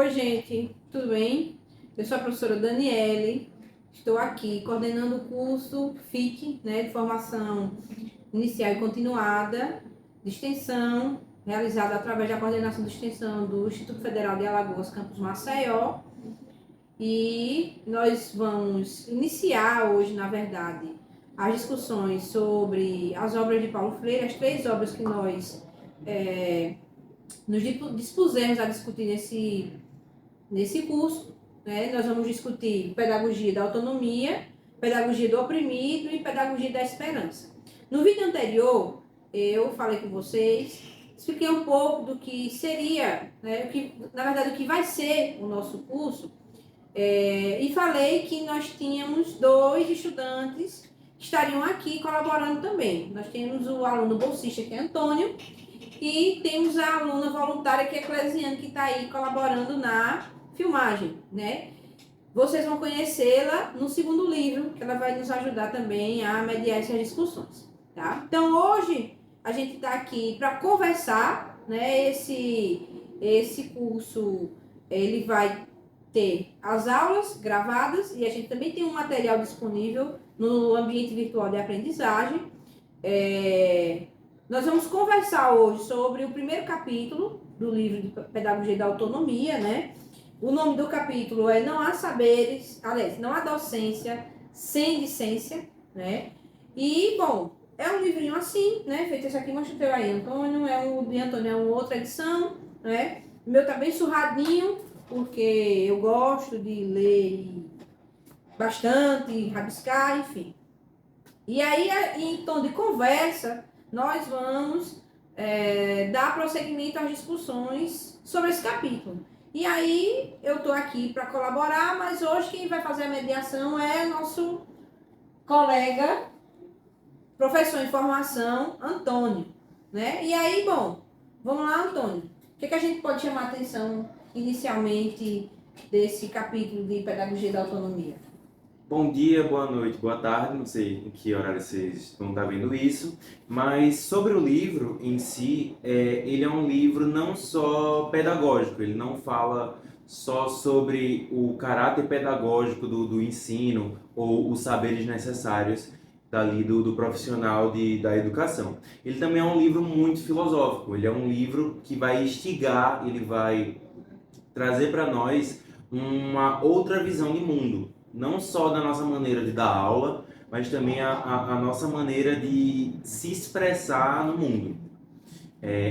Oi, gente, tudo bem? Eu sou a professora Daniele, estou aqui coordenando o curso FIC, de Formação Inicial e Continuada de Extensão, realizado através da coordenação de extensão do Instituto Federal de Alagoas, campus Maceió. E nós vamos iniciar hoje, na verdade, as discussões sobre as obras de Paulo Freire, as 3 obras que nós nos dispusemos a discutir nesse curso. Nós vamos discutir pedagogia da autonomia, pedagogia do oprimido e pedagogia da esperança. No vídeo anterior, eu falei com vocês, expliquei um pouco do que seria, o que vai ser o nosso curso, e falei que nós tínhamos 2 estudantes que estariam aqui colaborando também. Nós temos o aluno bolsista, que é Antônio, e temos a aluna voluntária, que é Clesiane, que está aí colaborando na filmagem, Vocês vão conhecê-la no segundo livro, que ela vai nos ajudar também a mediar essas discussões, tá? Então, hoje, a gente está aqui para conversar, Esse curso, ele vai ter as aulas gravadas e a gente também tem um material disponível no ambiente virtual de aprendizagem. Nós vamos conversar hoje sobre o primeiro capítulo do livro de Pedagogia da Autonomia, O nome do capítulo é Não há saberes, aliás, não há docência sem licença, E, bom, é um livrinho assim, Feito esse aqui, mostra o teu aí, Antônio, o de Antônio é uma outra edição, O meu tá bem surradinho, porque eu gosto de ler bastante, rabiscar, enfim. E aí, em tom de conversa, nós vamos dar prosseguimento às discussões sobre esse capítulo. E aí, eu estou aqui para colaborar, mas hoje quem vai fazer a mediação é nosso colega, professor em formação, Antônio, E aí, bom, vamos lá, Antônio. O que a gente pode chamar a atenção inicialmente desse capítulo de Pedagogia da Autonomia? Bom dia, boa noite, boa tarde, não sei em que horário vocês vão estar vendo isso, mas sobre o livro em si, ele é um livro não só pedagógico, ele não fala só sobre o caráter pedagógico do ensino ou os saberes necessários dali do profissional da educação. Ele também é um livro muito filosófico, ele é um livro que vai instigar, ele vai trazer para nós uma outra visão de mundo. Não só da nossa maneira de dar aula, mas também a nossa maneira de se expressar no mundo.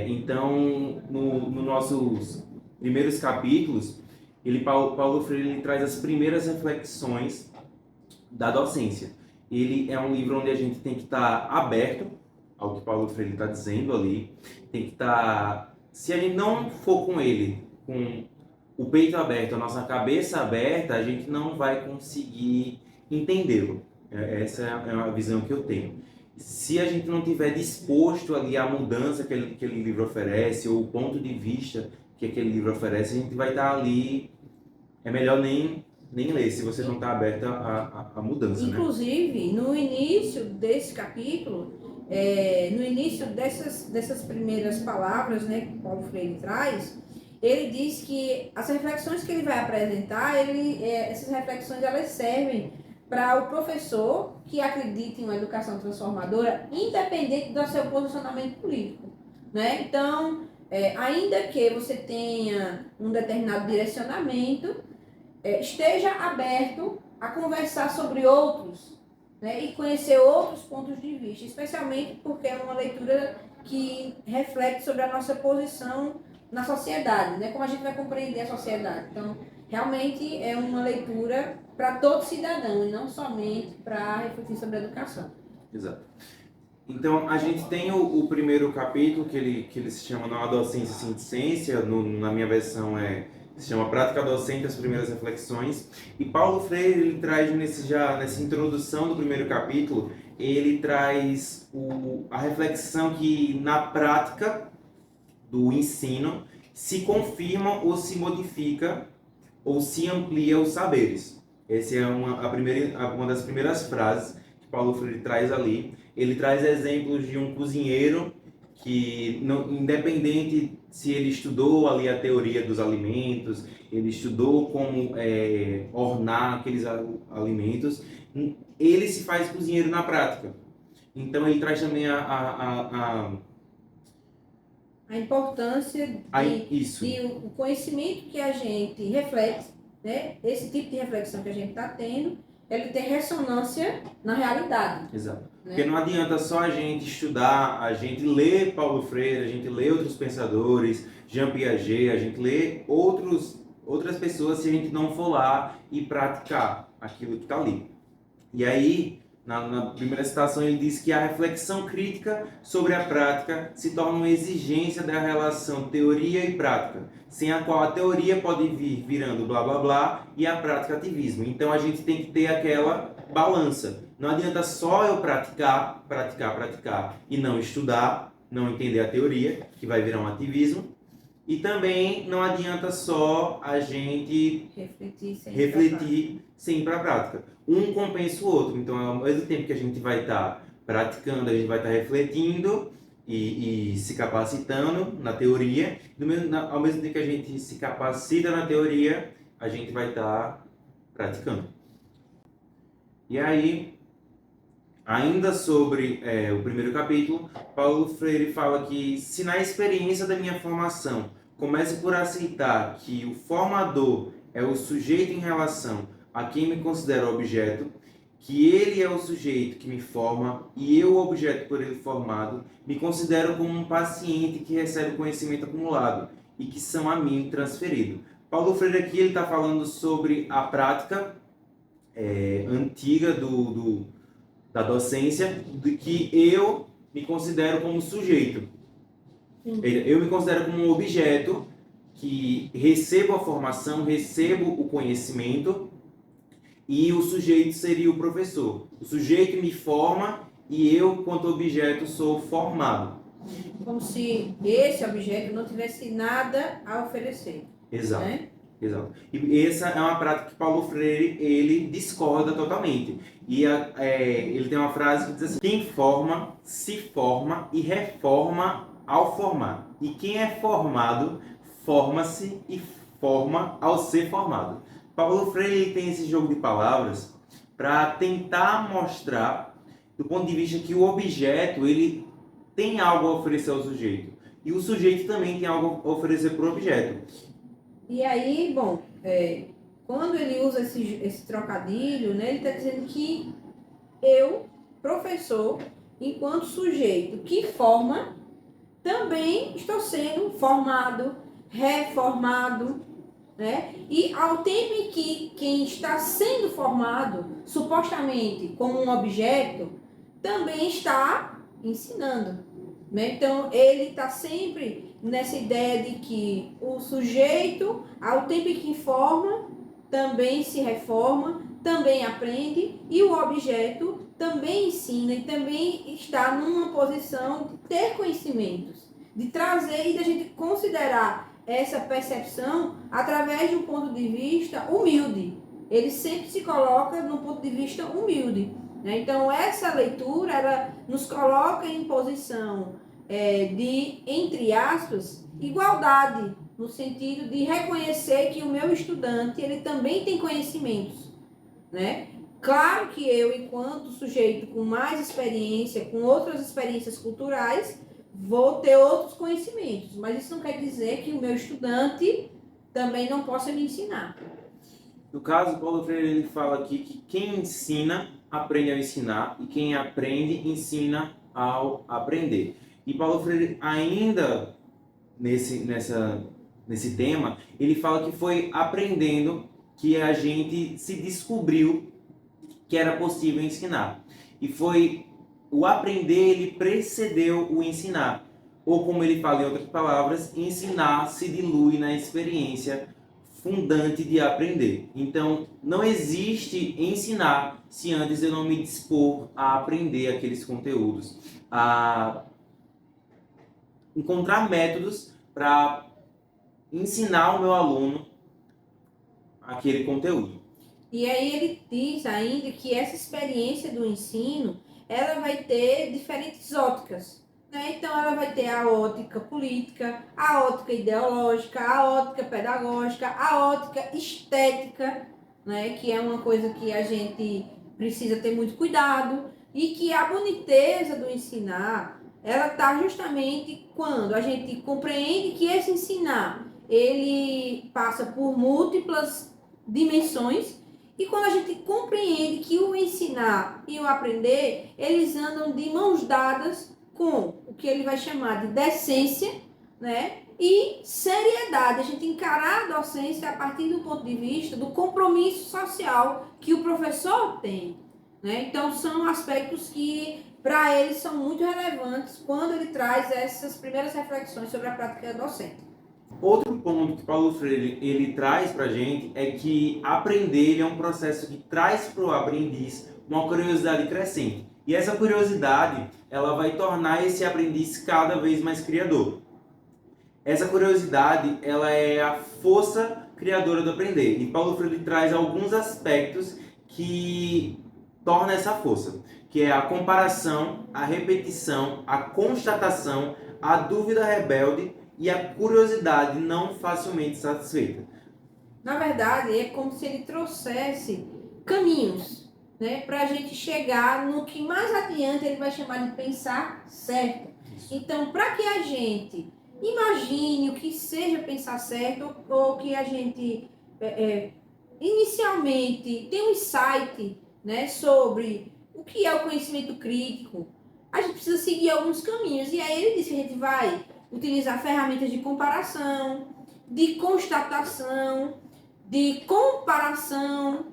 Então, nos nossos primeiros capítulos, Paulo Freire ele traz as primeiras reflexões da docência. Ele é um livro onde a gente tem que estar aberto ao que Paulo Freire está dizendo ali. Tem que estar... Se a gente não for com ele, com o peito aberto, a nossa cabeça aberta, a gente não vai conseguir entendê-lo. Essa é a visão que eu tenho. Se a gente não estiver disposto ali à mudança que aquele livro oferece, ou o ponto de vista que aquele livro oferece, a gente vai estar ali... É melhor nem ler, se você não está aberto à mudança. Inclusive, no início desse capítulo, no início dessas primeiras palavras, que Paulo Freire traz, ele diz que as reflexões que ele vai apresentar, essas reflexões elas servem para o professor que acredita em uma educação transformadora, independente do seu posicionamento político. Então, ainda que você tenha um determinado direcionamento, esteja aberto a conversar sobre outros, e conhecer outros pontos de vista, especialmente porque é uma leitura que reflete sobre a nossa posição na sociedade, como a gente vai compreender a sociedade. Então, realmente é uma leitura para todo cidadão e não somente para refletir sobre a educação. Exato. Então, a gente tem o primeiro capítulo, que ele se chama Não há docência sem ciência, na minha versão se chama Prática Docente, as primeiras reflexões. E Paulo Freire, ele traz nessa introdução do primeiro capítulo, ele traz a reflexão que na prática do ensino se confirma ou se modifica ou se amplia os saberes. Essa é uma das primeiras frases que Paulo Freire traz ali. Ele traz exemplos de um cozinheiro que, independente se ele estudou ali a teoria dos alimentos, ele estudou como ornar aqueles alimentos, ele se faz cozinheiro na prática. Então ele traz também a importância de o conhecimento que a gente reflete, né? Esse tipo de reflexão que a gente está tendo, ele tem ressonância na realidade. Exato. Né? Porque não adianta só a gente estudar, a gente ler Paulo Freire, a gente ler outros pensadores, Jean Piaget, a gente ler outras pessoas se a gente não for lá e praticar aquilo que está ali. E aí, na primeira citação, ele diz que a reflexão crítica sobre a prática se torna uma exigência da relação teoria e prática, sem a qual a teoria pode vir virando blá blá blá e a prática ativismo. Então a gente tem que ter aquela balança. Não adianta só eu praticar e não estudar, não entender a teoria, que vai virar um ativismo. E também não adianta só a gente refletir sem ir para a prática. Um compensa o outro. Então, ao mesmo tempo que a gente vai estar praticando, a gente vai estar refletindo e se capacitando na teoria. Ao mesmo tempo que a gente se capacita na teoria, a gente vai estar praticando. E aí, ainda sobre o primeiro capítulo, Paulo Freire fala que se na experiência da minha formação comece por aceitar que o formador é o sujeito em relação a quem me considero objeto, que ele é o sujeito que me forma e eu o objeto por ele formado, me considero como um paciente que recebe conhecimento acumulado e que são a mim transferido. Paulo Freire aqui está falando sobre a prática antiga da docência, de que eu me considero como sujeito. Eu me considero como um objeto que recebo a formação, recebo o conhecimento, e o sujeito seria o professor. O sujeito me forma e eu, quanto objeto, sou formado. Como se esse objeto não tivesse nada a oferecer. Exato. Né? Exato. E essa é uma prática que Paulo Freire ele discorda totalmente. E ele tem uma frase que diz assim: quem forma, se forma e reforma ao formar. E quem é formado, forma-se e forma ao ser formado. Paulo Freire tem esse jogo de palavras para tentar mostrar, do ponto de vista que o objeto ele tem algo a oferecer ao sujeito. E o sujeito também tem algo a oferecer para o objeto. E aí, bom, quando ele usa esse trocadilho, né, ele está dizendo que eu, professor, enquanto sujeito que forma, também estou sendo formado, reformado, né? E ao tempo em que quem está sendo formado, supostamente como um objeto, também está ensinando. Né? Então, ele está sempre nessa ideia de que o sujeito, ao tempo em que forma, também se reforma, também aprende, e o objeto também ensina e também está numa posição de ter conhecimentos, de trazer e de a gente considerar essa percepção através de um ponto de vista humilde. Ele sempre se coloca no ponto de vista humilde. Né? Então, essa leitura ela nos coloca em posição de, entre aspas, igualdade, no sentido de reconhecer que o meu estudante ele também tem conhecimentos. Né? Claro que eu, enquanto sujeito com mais experiência, com outras experiências culturais, vou ter outros conhecimentos, mas isso não quer dizer que o meu estudante também não possa me ensinar. No caso, Paulo Freire ele fala aqui que quem ensina, aprende a ensinar, e quem aprende, ensina ao aprender. E Paulo Freire, ainda nesse tema, ele fala que foi aprendendo que a gente se descobriu que era possível ensinar. E foi o aprender, ele precedeu o ensinar. Ou como ele fala em outras palavras, ensinar se dilui na experiência fundante de aprender. Então, não existe ensinar se antes eu não me dispor a aprender aqueles conteúdos, a encontrar métodos para ensinar o meu aluno aquele conteúdo. E aí ele diz ainda que essa experiência do ensino, ela vai ter diferentes óticas. né? Então, ela vai ter a ótica política, a ótica ideológica, a ótica pedagógica, a ótica estética, né? Que é uma coisa que a gente precisa ter muito cuidado e que a boniteza do ensinar, ela está justamente quando a gente compreende que esse ensinar, ele passa por múltiplas dimensões e quando a gente compreende que o ensinar e o aprender, eles andam de mãos dadas com o que ele vai chamar de decência, né? E seriedade, a gente encarar a docência a partir do ponto de vista do compromisso social que o professor tem, né? Então, são aspectos que, para ele, são muito relevantes quando ele traz essas primeiras reflexões sobre a prática docente. Outro ponto que Paulo Freire ele traz para a gente é que aprender ele é um processo que traz para o aprendiz uma curiosidade crescente. E essa curiosidade ela vai tornar esse aprendiz cada vez mais criador. Essa curiosidade ela é a força criadora do aprender. E Paulo Freire traz alguns aspectos que torna essa força, que é a comparação, a repetição, a constatação, a dúvida rebelde e a curiosidade não facilmente satisfeita. Na verdade, é como se ele trouxesse caminhos, né, para a gente chegar no que mais adiante ele vai chamar de pensar certo. Então, para que a gente imagine o que seja pensar certo, ou que a gente inicialmente tenha um insight, né, sobre o que é o conhecimento crítico, a gente precisa seguir alguns caminhos. E aí ele disse que a gente vai utilizar ferramentas de comparação, de constatação, de comparação,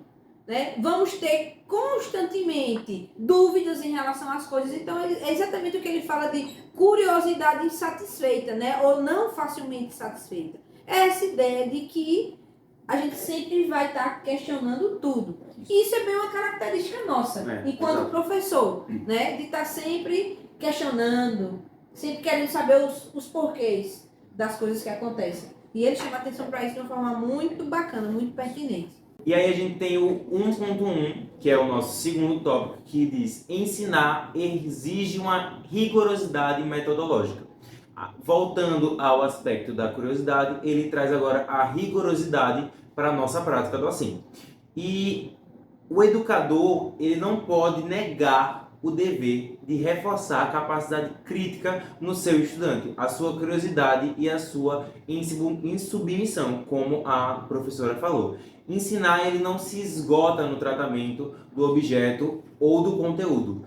né? Vamos ter constantemente dúvidas em relação às coisas. Então, é exatamente o que ele fala de curiosidade insatisfeita, né? Ou não facilmente satisfeita. É essa ideia de que a gente sempre vai estar questionando tudo. E isso é bem uma característica nossa, enquanto professor, né? De estar sempre questionando, sempre querendo saber os porquês das coisas que acontecem. E ele chama atenção para isso de uma forma muito bacana, muito pertinente. E aí a gente tem o 1.1, que é o nosso segundo tópico, que diz: ensinar exige uma rigorosidade metodológica. Voltando ao aspecto da curiosidade, ele traz agora a rigorosidade para a nossa prática docente. E o educador, ele não pode negar o dever de reforçar a capacidade crítica no seu estudante, a sua curiosidade e a sua insubmissão, como a professora falou. Ensinar, ele não se esgota no tratamento do objeto ou do conteúdo,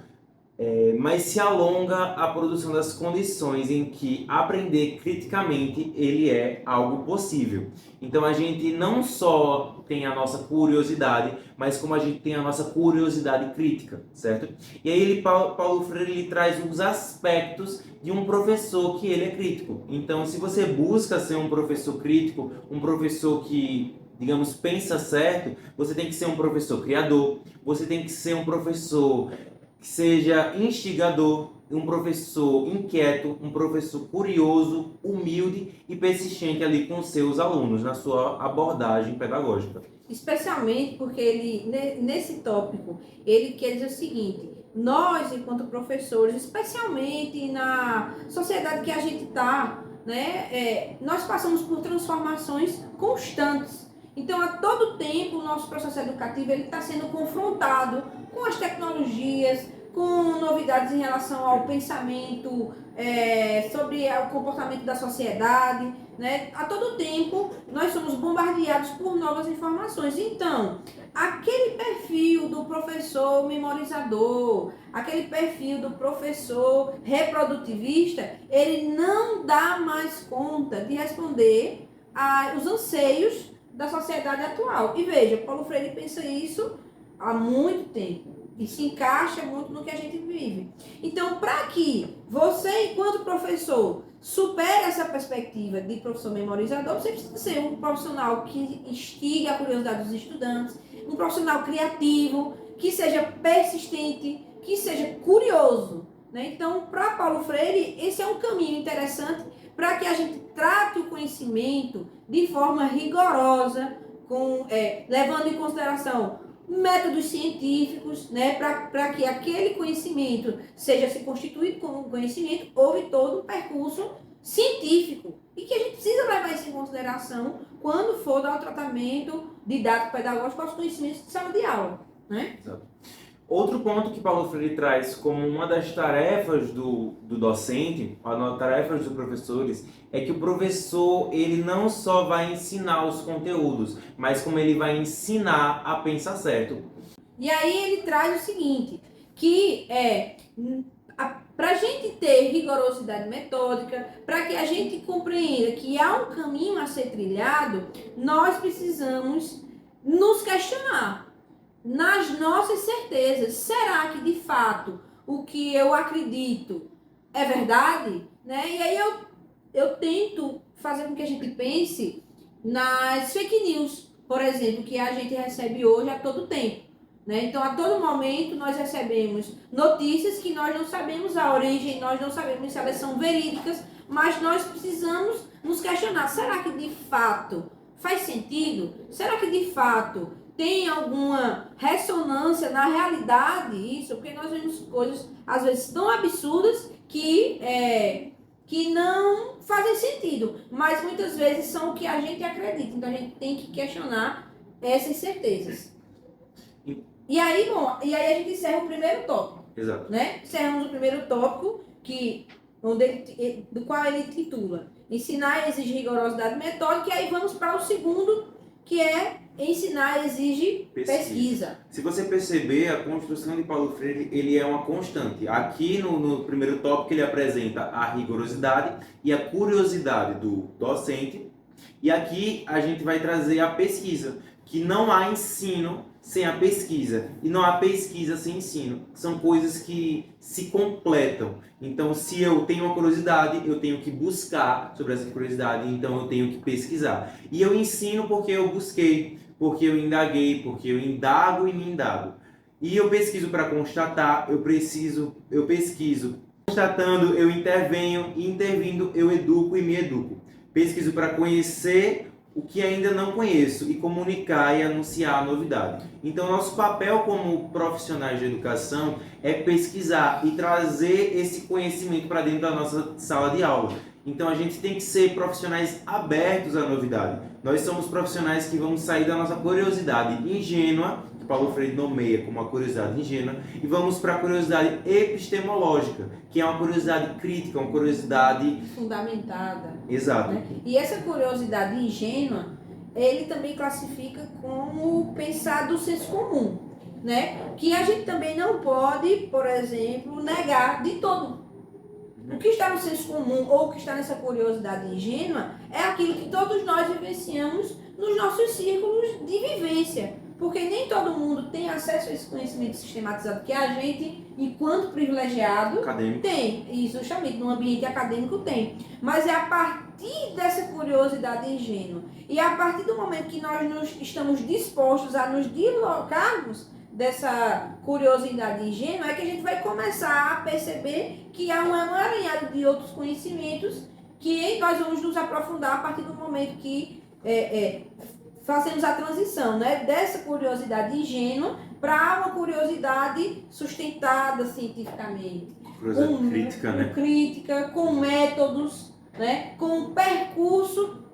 mas se alonga a produção das condições em que aprender criticamente ele é algo possível. Então a gente não só tem a nossa curiosidade, mas como a gente tem a nossa curiosidade crítica, certo? E aí Paulo Freire ele traz os aspectos de um professor que ele é crítico. Então se você busca ser um professor crítico, um professor que, digamos, pensa certo, você tem que ser um professor criador, você tem que ser um professor que seja instigador, um professor inquieto, um professor curioso, humilde e persistente ali com seus alunos na sua abordagem pedagógica. Especialmente porque ele, nesse tópico, ele quer dizer o seguinte: nós, enquanto professores, especialmente na sociedade que a gente está, né, nós passamos por transformações constantes. Então, a todo tempo, o nosso processo educativo está sendo confrontado com as tecnologias, com novidades em relação ao pensamento, sobre o comportamento da sociedade, né? A todo tempo, nós somos bombardeados por novas informações. Então, aquele perfil do professor memorizador, aquele perfil do professor reprodutivista, ele não dá mais conta de responder aos anseios da sociedade atual. E veja, Paulo Freire pensa isso há muito tempo e se encaixa muito no que a gente vive. Então, para que você, enquanto professor, supere essa perspectiva de professor memorizador, você precisa ser um profissional que instigue a curiosidade dos estudantes, um profissional criativo, que seja persistente, que seja curioso, né? Então, para Paulo Freire, esse é um caminho interessante para que a gente trate o conhecimento de forma rigorosa, levando em consideração métodos científicos, né, para que aquele conhecimento seja se constituído como conhecimento, houve todo um percurso científico e que a gente precisa levar isso em consideração quando for dar o tratamento didático pedagógico aos conhecimentos de sala de aula, né? Exato. Outro ponto que Paulo Freire traz como uma das tarefas do docente, as tarefas dos professores, é que o professor ele não só vai ensinar os conteúdos, mas como ele vai ensinar a pensar certo. E aí ele traz o seguinte, que para a gente ter rigorosidade metódica, para que a gente compreenda que há um caminho a ser trilhado, nós precisamos nos questionar nas nossas certezas. Será que de fato o que eu acredito é verdade? Né? E aí eu tento fazer com que a gente pense nas fake news, por exemplo, que a gente recebe hoje a todo tempo. Né? Então, a todo momento, nós recebemos notícias que nós não sabemos a origem, nós não sabemos se elas são verídicas, mas nós precisamos nos questionar. Será que de fato faz sentido? Será que de fato tem alguma ressonância na realidade isso? Porque nós vemos coisas, às vezes, tão absurdas que não fazem sentido, mas muitas vezes são o que a gente acredita. Então, a gente tem que questionar essas certezas. E aí a gente encerra o primeiro tópico. Exato. Né? Encerramos o primeiro tópico, do qual ele titula Ensinar exige rigorosidade metódica, e aí vamos para o segundo, que é Ensinar exige pesquisa. Se você perceber, a construção de Paulo Freire ele é uma constante. Aqui no primeiro tópico ele apresenta a rigorosidade e a curiosidade do docente, e aqui a gente vai trazer a pesquisa, que não há ensino sem a pesquisa, e não há pesquisa sem ensino. São coisas que se completam. Então, se eu tenho uma curiosidade, eu tenho que buscar sobre essa curiosidade, então eu tenho que pesquisar. E eu ensino porque eu busquei, porque eu indaguei, porque eu indago e me indago. E eu pesquiso para constatar, eu pesquiso. Constatando, eu intervenho, e intervindo, eu educo e me educo. Pesquiso para conhecer o que ainda não conheço e comunicar e anunciar a novidade. Então, nosso papel como profissionais de educação é pesquisar e trazer esse conhecimento para dentro da nossa sala de aula. Então, a gente tem que ser profissionais abertos à novidade. Nós somos profissionais que vamos sair da nossa curiosidade ingênua, que Paulo Freire nomeia como uma curiosidade ingênua, e vamos para a curiosidade epistemológica, que é uma curiosidade crítica, uma curiosidade fundamentada. Exato. Né? E essa curiosidade ingênua, ele também classifica como pensar do senso comum, né? Que a gente também não pode, por exemplo, negar de todo. O que está no senso comum ou o que está nessa curiosidade ingênua é aquilo que todos nós vivenciamos nos nossos círculos de vivência. Porque nem todo mundo tem acesso a esse conhecimento sistematizado que a gente, enquanto privilegiado, acadêmico tem. E justamente no ambiente acadêmico tem. Mas é a partir dessa curiosidade ingênua e a partir do momento que nós estamos dispostos a nos deslocarmos dessa curiosidade ingênua, é que a gente vai começar a perceber que há um emaranhado de outros conhecimentos que nós vamos nos aprofundar a partir do momento que fazemos a transição, né, dessa curiosidade ingênua para uma curiosidade sustentada cientificamente. curiosidade crítica, né? Crítica, com métodos, né, com um percurso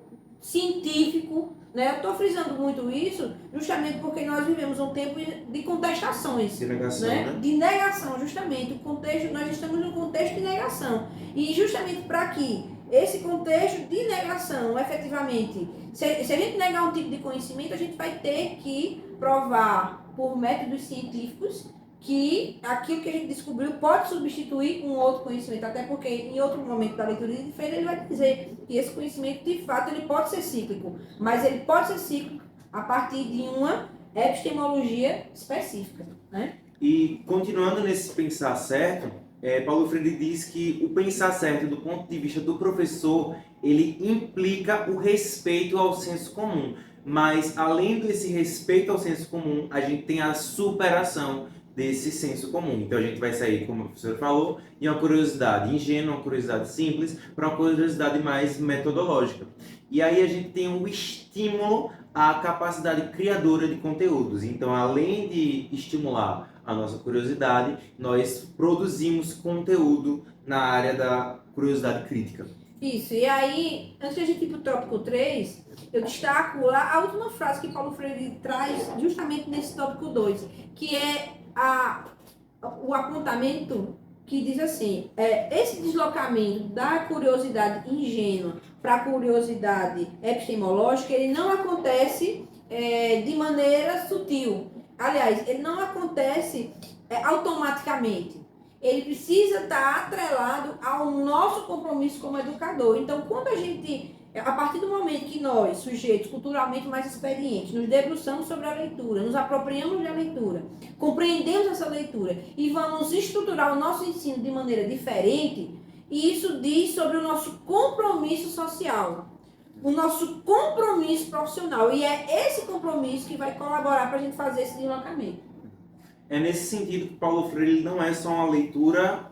científico. Né? Eu estou frisando muito isso justamente porque nós vivemos um tempo de contestações. De negação, né? De negação, justamente. O contexto, nós estamos num contexto de negação. E justamente para que esse contexto de negação, efetivamente, se a gente negar um tipo de conhecimento, a gente vai ter que provar por métodos científicos que aquilo que a gente descobriu pode substituir um outro conhecimento, até porque em outro momento da leitura de Freire ele vai dizer que esse conhecimento de fato ele pode ser cíclico, mas ele pode ser cíclico a partir de uma epistemologia específica, né? E continuando nesse pensar certo, Paulo Freire diz que o pensar certo do ponto de vista do professor, ele implica o respeito ao senso comum, mas além desse respeito ao senso comum, a gente tem a superação desse senso comum. Então a gente vai sair, como o professor falou, de uma curiosidade ingênua, uma curiosidade simples, para uma curiosidade mais metodológica. E aí a gente tem um estímulo a capacidade criadora de conteúdos. Então, além de estimular a nossa curiosidade, nós produzimos conteúdo na área da curiosidade crítica. Isso, e aí, antes de a gente ir para o tópico 3, eu destaco lá a última frase que Paulo Freire traz justamente nesse tópico 2, que é o apontamento que diz assim, esse deslocamento da curiosidade ingênua para a curiosidade epistemológica, ele não acontece de maneira sutil. Aliás, ele não acontece automaticamente. Ele precisa estar atrelado ao nosso compromisso como educador. Então, quando a partir do momento que nós, sujeitos culturalmente mais experientes, nos debruçamos sobre a leitura, nos apropriamos da leitura, compreendemos essa leitura e vamos estruturar o nosso ensino de maneira diferente, e isso diz sobre o nosso compromisso social, o nosso compromisso profissional. E é esse compromisso que vai colaborar para a gente fazer esse deslocamento. É nesse sentido que Paulo Freire não é só uma leitura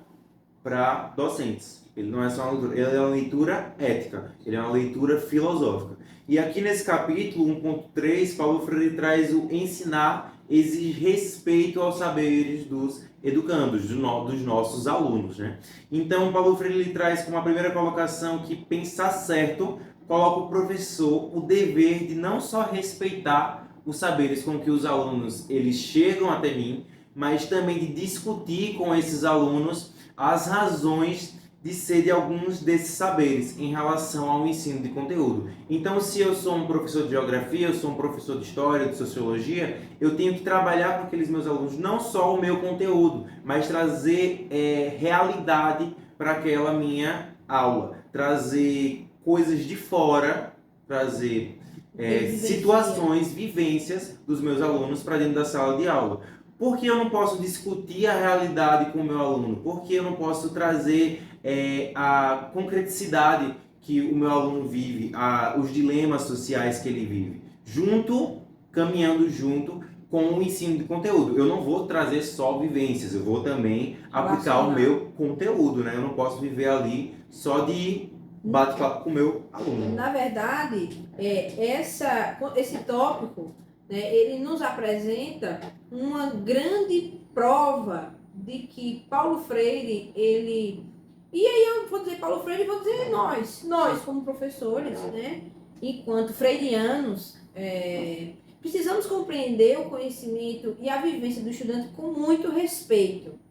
para docentes. Ele não é só uma leitura, ele é uma leitura ética, ele é uma leitura filosófica. E aqui nesse capítulo 1.3, Paulo Freire traz o ensinar exige respeito aos saberes dos educandos, dos nossos alunos, né? Então, Paulo Freire ele traz como a primeira colocação que pensar certo coloca o professor o dever de não só respeitar os saberes com que os alunos eles chegam até mim, mas também de discutir com esses alunos as razões de ser de alguns desses saberes em relação ao ensino de conteúdo. Então, se eu sou um professor de geografia, eu sou um professor de história, de sociologia, eu tenho que trabalhar com aqueles meus alunos não só o meu conteúdo, mas trazer realidade para aquela minha aula, trazer coisas de fora, trazer situações, vivências dos meus alunos para dentro da sala de aula. Por que eu não posso discutir a realidade com o meu aluno? Por que eu não posso trazer a concreticidade que o meu aluno vive, os dilemas sociais que ele vive, caminhando junto com o ensino de conteúdo? Eu não vou trazer só vivências, eu vou também aplicar o meu conteúdo, né? Eu não posso viver ali só de bate-papo com o meu aluno. Na verdade, esse tópico, né, ele nos apresenta uma grande prova de que Paulo Freire, e aí eu vou dizer Paulo Freire e vou dizer nós como professores, né, enquanto freirianos, precisamos compreender o conhecimento e a vivência do estudante com muito respeito.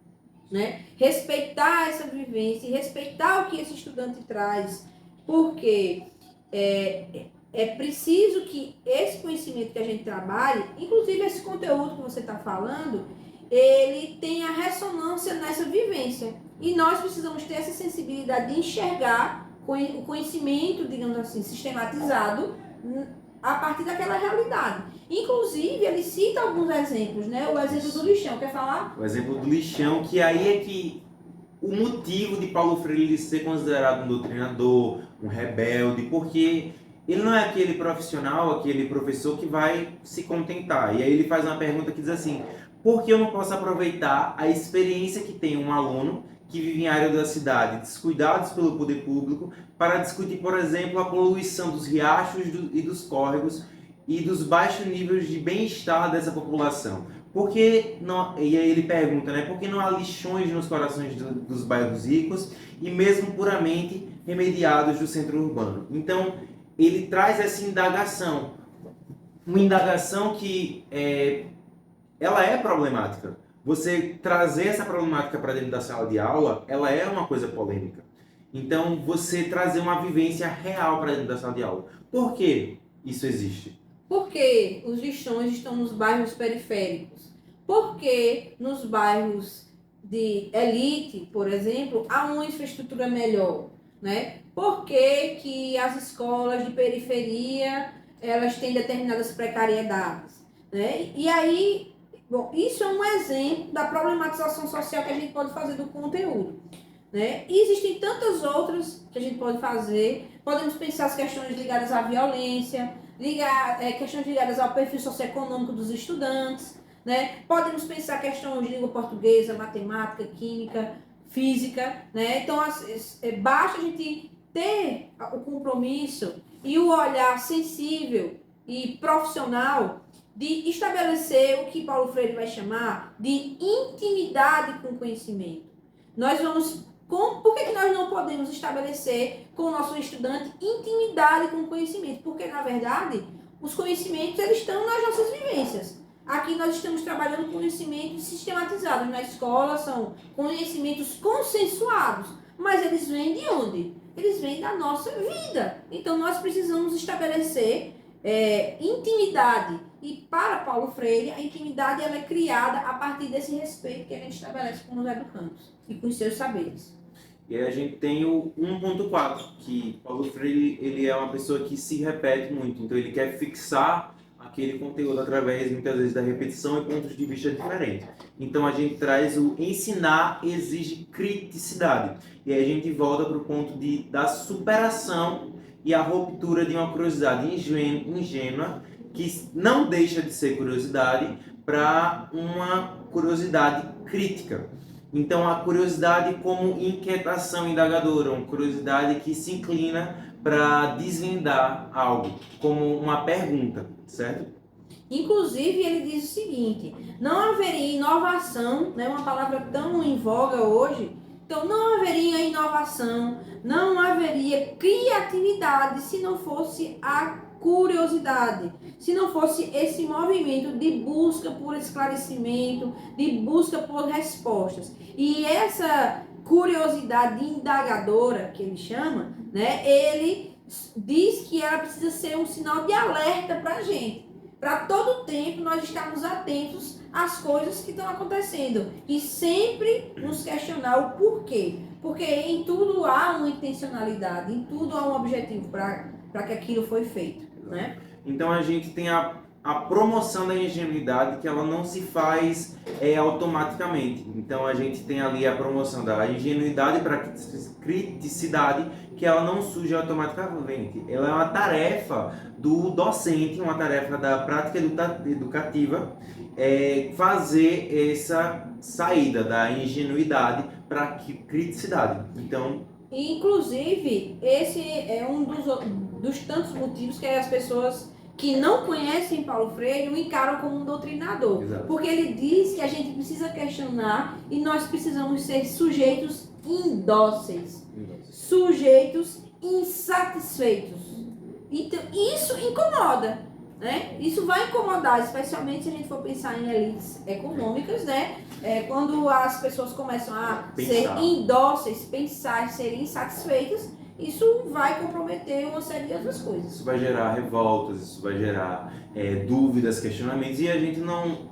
Né? Respeitar essa vivência, respeitar o que esse estudante traz, porque é preciso que esse conhecimento que a gente trabalhe, inclusive esse conteúdo que você está falando, ele tenha ressonância nessa vivência. E nós precisamos ter essa sensibilidade de enxergar o conhecimento, digamos assim, sistematizado a partir daquela realidade. Inclusive, ele cita alguns exemplos, né? O exemplo do lixão, quer falar? O exemplo do lixão, que aí é que o motivo de Paulo Freire ser considerado um doutrinador, um rebelde, porque ele não é aquele profissional, aquele professor que vai se contentar. E aí ele faz uma pergunta que diz assim: por que eu não posso aproveitar a experiência que tem um aluno que vive em área da cidade, descuidados pelo poder público, para discutir, por exemplo, a poluição dos riachos e dos córregos e dos baixos níveis de bem-estar dessa população? Porque não, e aí ele pergunta, né, por que não há lixões nos corações dos bairros ricos e mesmo puramente remediados do centro urbano? Então, ele traz essa indagação, uma indagação que ela é problemática. Você trazer essa problemática para dentro da sala de aula, ela é uma coisa polêmica. Então, você trazer uma vivência real para dentro da sala de aula. Por que isso existe? Porque os lixões estão nos bairros periféricos. Porque nos bairros de elite, por exemplo, há uma infraestrutura melhor, né? Por que as escolas de periferia, elas têm determinadas precariedades, né? E aí, bom, isso é um exemplo da problematização social que a gente pode fazer do conteúdo, né? E existem tantas outras que a gente pode fazer. Podemos pensar as questões ligadas à violência, questões ligadas ao perfil socioeconômico dos estudantes, né? Podemos pensar questões de língua portuguesa, matemática, química, física, né? Então, basta a gente ter o compromisso e o olhar sensível e profissional de estabelecer o que Paulo Freire vai chamar de intimidade com o conhecimento. Por que nós não podemos estabelecer com o nosso estudante intimidade com o conhecimento? Porque, na verdade, os conhecimentos eles estão nas nossas vivências. Aqui nós estamos trabalhando com conhecimentos sistematizados. Na escola são conhecimentos consensuados. Mas eles vêm de onde? Eles vêm da nossa vida. Então, nós precisamos estabelecer intimidade. E para Paulo Freire, a intimidade ela é criada a partir desse respeito que a gente estabelece com os educandos e com os seus saberes. E aí a gente tem o 1.4, que Paulo Freire ele é uma pessoa que se repete muito. Então ele quer fixar aquele conteúdo através, muitas vezes, da repetição e pontos de vista diferentes. Então a gente traz o ensinar exige criticidade. E aí a gente volta para o ponto da superação e a ruptura de uma curiosidade ingênua, que não deixa de ser curiosidade, para uma curiosidade crítica. Então, a curiosidade como inquietação indagadora, uma curiosidade que se inclina para desvendar algo, como uma pergunta, certo? Inclusive, ele diz o seguinte, não haveria inovação, né, uma palavra tão em voga hoje, então não haveria inovação, não haveria criatividade se não fosse a curiosidade, se não fosse esse movimento de busca por esclarecimento, de busca por respostas. E essa curiosidade indagadora, que ele chama, né, ele diz que ela precisa ser um sinal de alerta para a gente. Para todo tempo nós estamos atentos às coisas que estão acontecendo e sempre nos questionar o porquê. Porque em tudo há uma intencionalidade, em tudo há um objetivo para que aquilo foi feito, né? Então a gente tem a promoção da ingenuidade, que ela não se faz automaticamente. Então a gente tem ali a promoção da ingenuidade para a criticidade, que ela não surge automaticamente. Ela é uma tarefa do docente, uma tarefa da prática educativa, fazer essa saída da ingenuidade para a criticidade. Então, inclusive, esse é um dos tantos motivos que as pessoas que não conhecem Paulo Freire o encaram como um doutrinador. Exato. Porque ele diz que a gente precisa questionar e nós precisamos ser sujeitos indóceis, sujeitos insatisfeitos. Então, isso incomoda, né? Isso vai incomodar, especialmente se a gente for pensar em elites econômicas, né? Quando as pessoas começam a ser indóceis, pensar, serem insatisfeitas, isso vai comprometer uma série de outras coisas. Isso vai gerar revoltas, isso vai gerar dúvidas, questionamentos, e a gente não,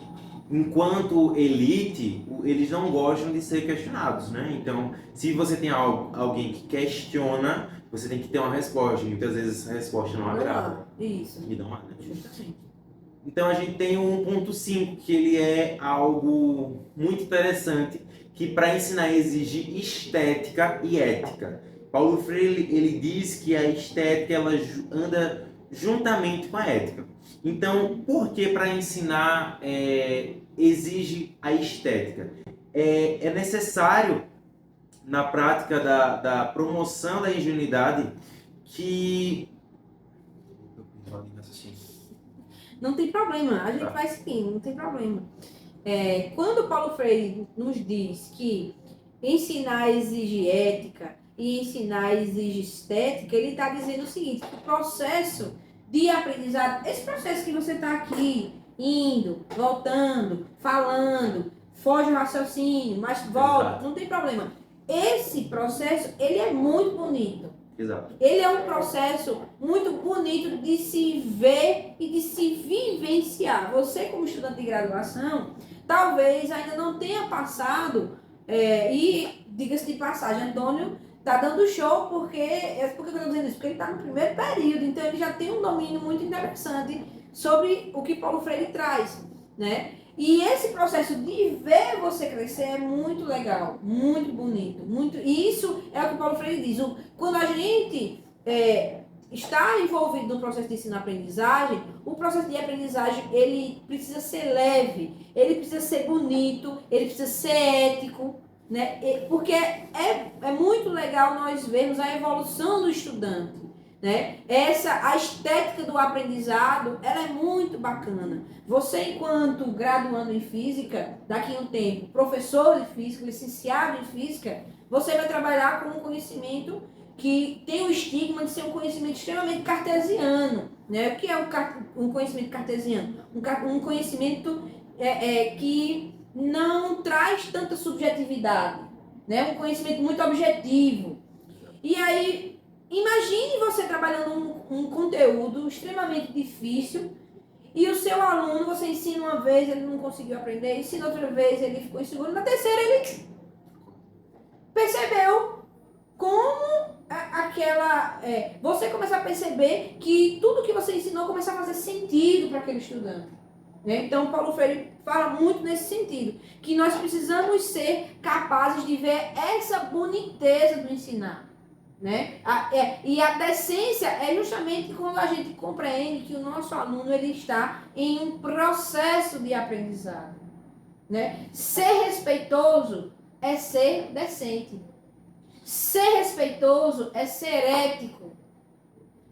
enquanto elite, eles não gostam de ser questionados, né? Então, se você tem alguém que questiona, você tem que ter uma resposta, e muitas vezes essa resposta não agrada. Isso. E não há, né? Justamente. Então a gente tem o 1.5, que ele é algo muito interessante, que para ensinar exige estética e ética. Paulo Freire ele diz que a estética ela anda juntamente com a ética. Então, por que para ensinar exige a estética? É necessário, na prática da promoção da ingenuidade, que... Não tem problema, a gente vai seguindo, não tem problema. Quando Paulo Freire nos diz que ensinar exige ética e ensinar exige estética, ele está dizendo o seguinte, que o processo de aprendizado, esse processo que você está aqui, indo, voltando, falando, foge o raciocínio, mas volta, Exato. Não tem problema. Esse processo, ele é muito bonito. Exato. Ele é um processo muito bonito de se ver e de se vivenciar. Você, como estudante de graduação, talvez ainda não tenha passado, e diga-se de passagem, Antônio está dando show por que eu estou dizendo isso? Porque ele está no primeiro período, então ele já tem um domínio muito interessante sobre o que Paulo Freire traz, né? E esse processo de ver você crescer é muito legal, muito bonito. E isso é o que Paulo Freire diz. Quando a gente está envolvido no processo de ensino-aprendizagem, o processo de aprendizagem ele precisa ser leve, ele precisa ser bonito, ele precisa ser ético, né? Porque é muito legal nós vermos a evolução do estudante. né? A estética do aprendizado, ela é muito bacana. Você, enquanto graduando em física, daqui a um tempo, professor de física, licenciado em física, você vai trabalhar com um conhecimento que tem o estigma de ser um conhecimento extremamente cartesiano, né? O que é um conhecimento cartesiano? Um conhecimento que não traz tanta subjetividade, né? Um conhecimento muito objetivo. E aí, imagine você trabalhando um conteúdo extremamente difícil e o seu aluno, você ensina uma vez, ele não conseguiu aprender, ensina outra vez, ele ficou inseguro, na terceira ele percebeu como você começa a perceber que tudo que você ensinou começa a fazer sentido para aquele estudante. Né? Então, Paulo Freire fala muito nesse sentido, que nós precisamos ser capazes de ver essa boniteza do ensinar. Né? E a decência é justamente quando a gente compreende que o nosso aluno ele está em um processo de aprendizado. Né? Ser respeitoso é ser decente. Ser respeitoso é ser ético.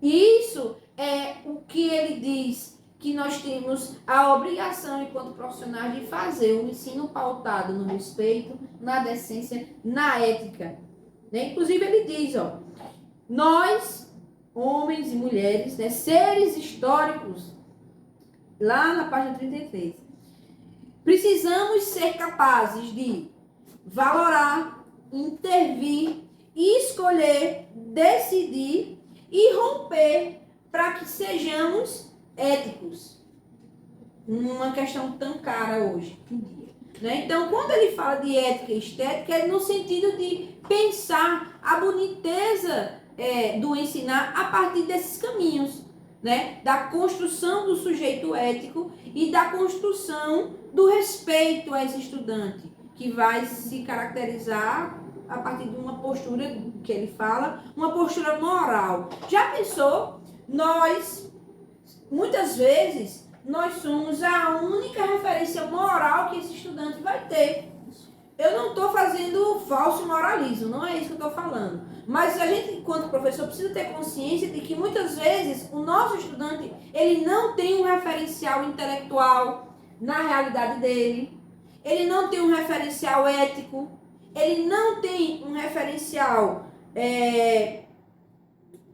E isso é o que ele diz que nós temos a obrigação, enquanto profissionais, de fazer um ensino pautado no respeito, na decência, na ética. Né? Inclusive ele diz, nós, homens e mulheres, né, seres históricos, lá na página 33, precisamos ser capazes de valorar, intervir, escolher, decidir e romper para que sejamos éticos. Uma questão tão cara hoje em dia. Né? Então, quando ele fala de ética e estética, é no sentido de pensar a boniteza do ensinar a partir desses caminhos, né? Da construção do sujeito ético e da construção do respeito a esse estudante, que vai se caracterizar a partir de uma postura que ele fala, uma postura moral. Já pensou? Muitas vezes, nós somos a única referência moral que esse estudante vai ter. Eu não estou fazendo falso moralismo, não é isso que eu estou falando. Mas a gente, enquanto professor, precisa ter consciência de que muitas vezes o nosso estudante, ele não tem um referencial intelectual na realidade dele, ele não tem um referencial ético, ele não tem um referencial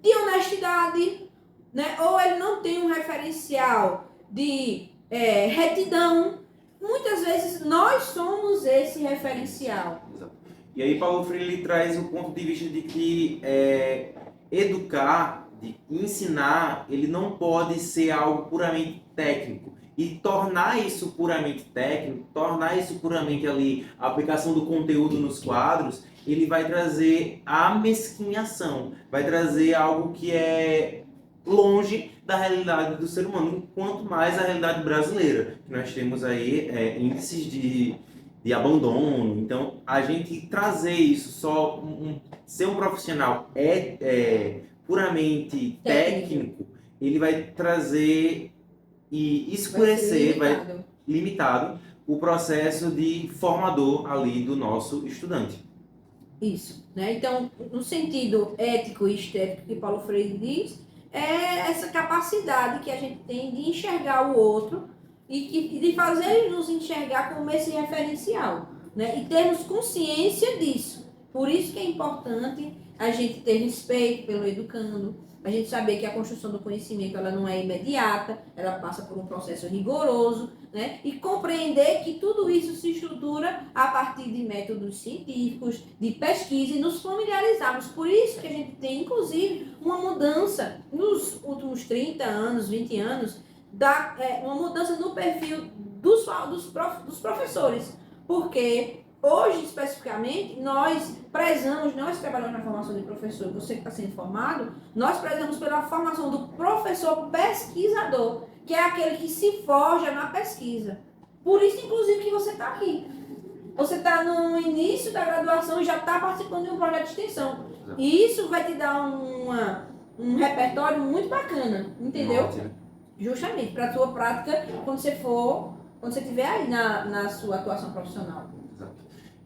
de honestidade, né? Ou ele não tem um referencial de retidão. Muitas vezes nós somos esse referencial. Exato. E aí Paulo Freire traz o ponto de vista de que educar, de ensinar, ele não pode ser algo puramente técnico. E tornar isso puramente técnico, tornar isso puramente ali a aplicação do conteúdo nos quadros, ele vai trazer a mesquinhação, vai trazer algo que é longe da realidade do ser humano, quanto mais a realidade brasileira. Nós temos aí índices de abandono. Então, a gente trazer isso, ser um profissional puramente técnico, ele vai trazer e escurecer, vai limitado o processo de formador ali do nosso estudante. Isso, né? Então, no sentido ético e estético que Paulo Freire diz, é essa capacidade que a gente tem de enxergar o outro e de fazer ele nos enxergar como esse referencial, né? E termos consciência disso. Por isso que é importante a gente ter respeito pelo educando, a gente saber que a construção do conhecimento ela não é imediata, ela passa por um processo rigoroso, né? E compreender que tudo isso se estrutura a partir de métodos científicos, de pesquisa e nos familiarizarmos. Por isso que a gente tem, inclusive, uma mudança nos últimos 30 anos, 20 anos, uma mudança no perfil dos professores. Porque hoje, especificamente, nós trabalhamos na formação de professor, você que está sendo formado, nós prezamos pela formação do professor pesquisador, que é aquele que se forja na pesquisa. Por isso, inclusive, que você está aqui. Você está no início da graduação e já está participando de um projeto de extensão. E isso vai te dar um repertório muito bacana, entendeu? Ótimo. Justamente, para a tua prática, quando você estiver aí na sua atuação profissional.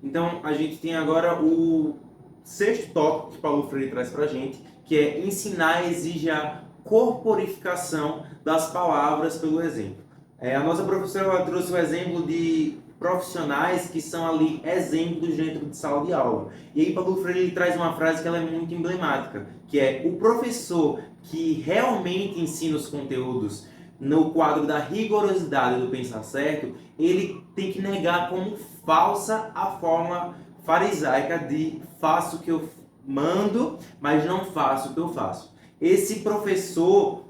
Então, a gente tem agora o sexto tópico que Paulo Freire traz para a gente, que é ensinar exige a corporificação das palavras pelo exemplo. A nossa professora ela trouxe o exemplo de profissionais que são ali exemplos dentro de sala de aula. E aí Paulo Freire ele traz uma frase que ela é muito emblemática, que é: o professor que realmente ensina os conteúdos no quadro da rigorosidade do pensar certo, ele tem que negar como falsa a forma farisaica de faço o que eu mando, mas não faço o que eu faço. Esse professor,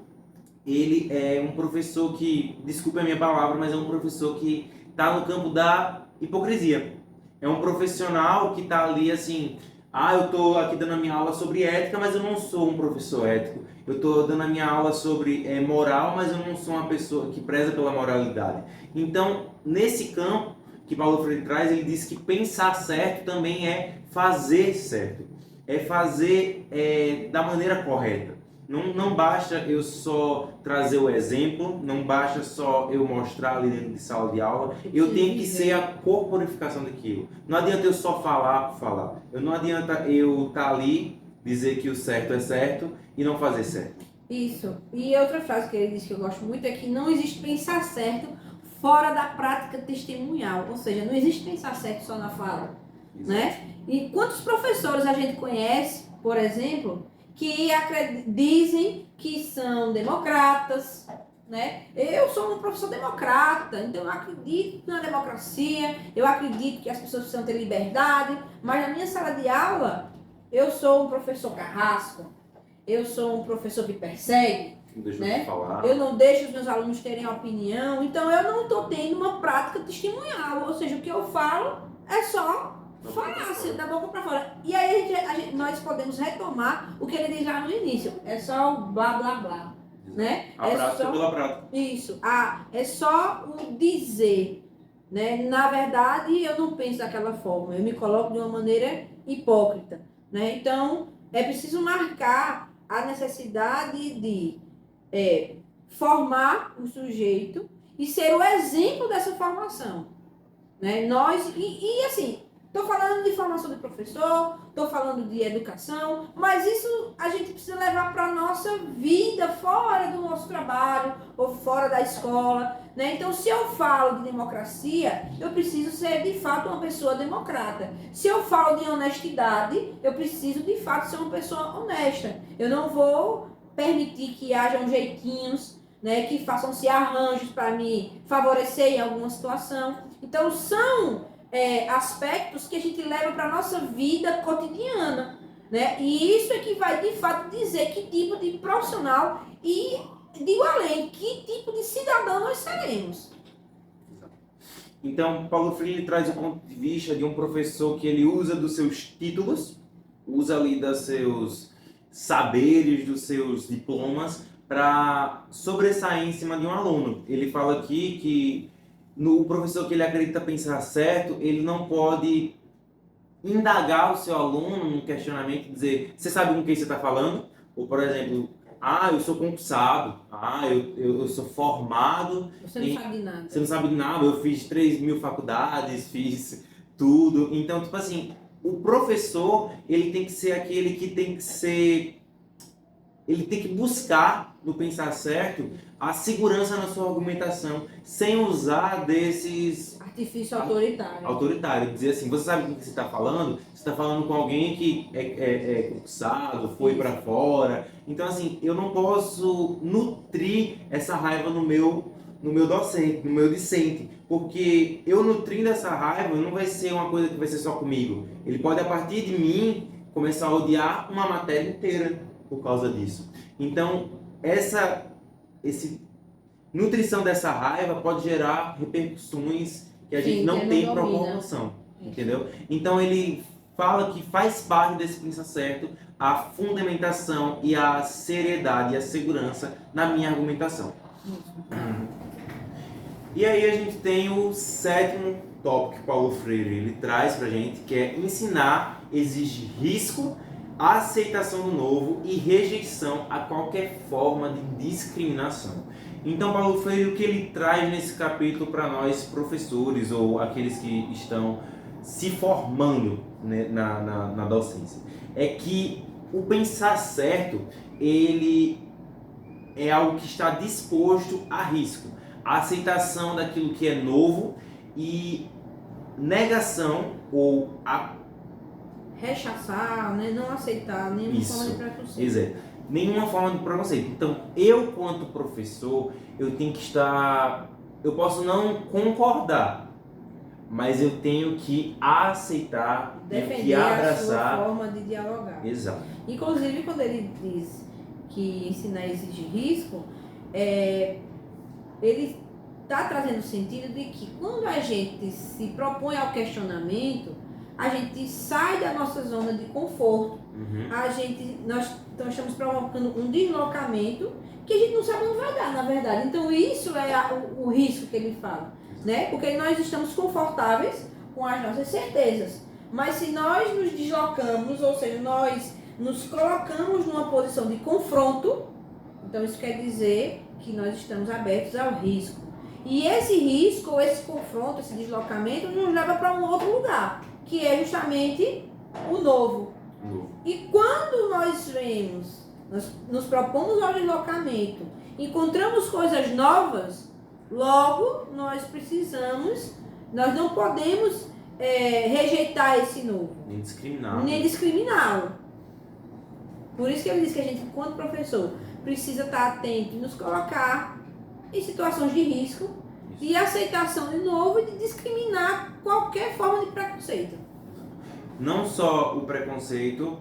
ele é um professor que, desculpe a minha palavra, mas é um professor que está no campo da hipocrisia. É um profissional que está ali assim, eu estou aqui dando a minha aula sobre ética, mas eu não sou um professor ético. Eu estou dando a minha aula sobre moral, mas eu não sou uma pessoa que preza pela moralidade. Então, nesse campo que Paulo Freire traz, ele diz que pensar certo também é fazer certo. É fazer da maneira correta. Não basta eu só trazer o exemplo, não basta só eu mostrar ali dentro de sala de aula, eu tenho que ser a corporificação daquilo. Não adianta eu só falar por falar. Não adianta eu estar ali, dizer que o certo é certo e não fazer certo. Isso. E outra frase que ele diz que eu gosto muito é que não existe pensar certo fora da prática testemunhal. Ou seja, não existe pensar certo só na fala, né? E quantos professores a gente conhece, por exemplo, que dizem que são democratas, né? Eu sou um professor democrata, então eu acredito na democracia, eu acredito que as pessoas precisam ter liberdade, mas na minha sala de aula eu sou um professor carrasco, eu sou um professor que persegue, né? Eu não deixo os meus alunos terem opinião, então eu não estou tendo uma prática testemunhal, ou seja, o que eu falo é só falácia, da boca para fora. E aí nós podemos retomar o que ele diz lá no início. É só o blá blá blá, né? A prática pela prática. Isso. É só o dizer, né? Na verdade, eu não penso daquela forma. Eu me coloco de uma maneira hipócrita, né? Então, é preciso marcar a necessidade de formar o sujeito e ser o exemplo dessa formação, né? Assim, estou falando de formação de professor, estou falando de educação, mas isso a gente precisa levar para a nossa vida fora do nosso trabalho ou fora da escola, né? Então, se eu falo de democracia, eu preciso ser de fato uma pessoa democrata. Se eu falo de honestidade, eu preciso de fato ser uma pessoa honesta. Eu não vou permitir que hajam jeitinhos, né, que façam-se arranjos para me favorecer em alguma situação. Então, são aspectos que a gente leva para a nossa vida cotidiana, né? E isso é que vai, de fato, dizer que tipo de profissional e, digo além, que tipo de cidadão nós seremos. Então, Paulo Freire traz o ponto de vista de um professor que ele usa dos seus títulos, usa ali dos seus saberes, dos seus diplomas, para sobressair em cima de um aluno. Ele fala aqui que no professor que ele acredita pensar certo, ele não pode indagar o seu aluno num questionamento e dizer: você sabe com quem você está falando? Ou, por exemplo, eu sou concursado, eu sou formado. Você não sabe de nada. Você não sabe de nada, eu fiz 3.000 faculdades, fiz tudo. Então, tipo assim, o professor, ele tem que ser aquele que tem que ser... Ele tem que buscar, no pensar certo, a segurança na sua argumentação, sem usar desses... artifício autoritário. Autoritário. Dizer assim, você sabe com que você está falando? Você está falando com alguém que é concursado, foi para fora. Então, assim, eu não posso nutrir essa raiva no meu docente, no meu discente. Porque eu nutrindo essa raiva, não vai ser uma coisa que vai ser só comigo. Ele pode, a partir de mim, começar a odiar uma matéria inteira por causa disso. Então, essa nutrição dessa raiva pode gerar repercussões que a gente não tem proporção, entendeu? Então, ele fala que faz parte desse pensar certo a fundamentação e a seriedade e a segurança na minha argumentação. E aí a gente tem o 7º tópico que Paulo Freire ele traz pra gente, que é ensinar exige risco, aceitação do novo e rejeição a qualquer forma de discriminação. Então, Paulo Freire, o que ele traz nesse capítulo para nós professores ou aqueles que estão se formando, né, na docência, é que o pensar certo, ele é algo que está disposto a risco. A aceitação daquilo que é novo e negação ou a rechaçar, né? Não aceitar nenhuma forma de preconceito. Exato. Nenhuma forma de preconceito. Então, eu, quanto professor, eu tenho que estar... Eu posso não concordar, mas eu tenho que aceitar, defender tenho que abraçar a sua forma de dialogar. Exato. Inclusive, quando ele diz que ensinar exige risco, ele está trazendo o sentido de que quando a gente se propõe ao questionamento, a gente sai da nossa zona de conforto, nós estamos provocando um deslocamento que a gente não sabe onde vai dar, na verdade. Então isso é o risco que ele fala, né? Porque nós estamos confortáveis com as nossas certezas, mas se nós nos deslocamos, ou seja, nós nos colocamos numa posição de confronto, então isso quer dizer que nós estamos abertos ao risco. E esse risco, esse confronto, esse deslocamento nos leva para um outro lugar, que é justamente o novo. E quando nós vemos, nós nos propomos ao deslocamento, encontramos coisas novas, logo nós não podemos rejeitar esse novo. Nem discriminá-lo. Por isso que ele diz que a gente, enquanto professor, precisa estar atento e nos colocar em situações de risco, de aceitação de novo e de discriminar qualquer forma de preconceito. Não só o preconceito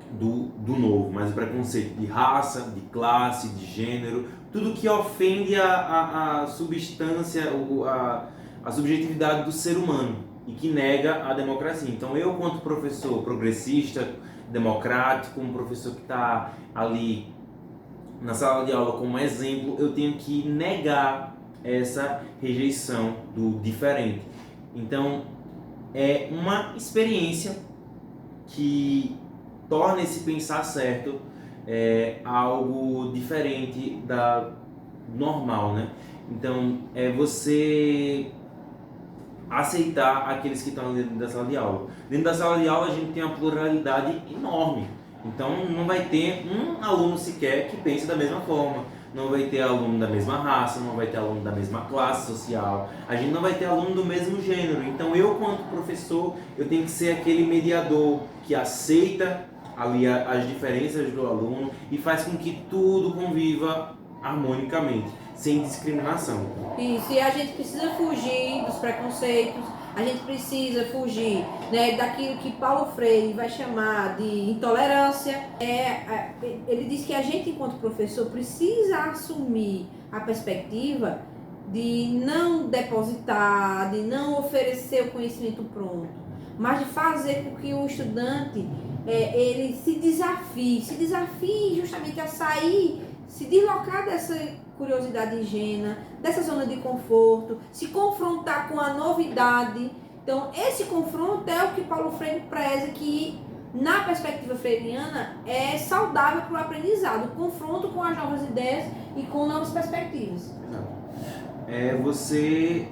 do novo, mas o preconceito de raça, de classe, de gênero, tudo que ofende a substância, a subjetividade do ser humano e que nega a democracia. Então eu, quanto professor progressista, democrático, um professor que está ali na sala de aula como exemplo, eu tenho que negar essa rejeição do diferente. Então é uma experiência que torna esse pensar certo algo diferente da normal, né? Então é você aceitar aqueles que estão dentro da sala de aula. Dentro da sala de aula a gente tem uma pluralidade enorme. Então não vai ter um aluno sequer que pense da mesma forma. Não vai ter aluno da mesma raça, não vai ter aluno da mesma classe social. A gente não vai ter aluno do mesmo gênero. Então eu, quanto professor, eu tenho que ser aquele mediador que aceita ali as diferenças do aluno e faz com que tudo conviva harmonicamente, sem discriminação. Isso, e a gente precisa fugir dos preconceitos, a gente precisa fugir, né, daquilo que Paulo Freire vai chamar de intolerância. Ele diz que a gente, enquanto professor, precisa assumir a perspectiva de não depositar, de não oferecer o conhecimento pronto, mas de fazer com que o estudante ele se desafie justamente a sair, se deslocar dessa curiosidade ingênua, dessa zona de conforto, se confrontar com a novidade. Então, esse confronto é o que Paulo Freire preza, que na perspectiva freiriana é saudável para o aprendizado, o confronto com as novas ideias e com novas perspectivas. É você,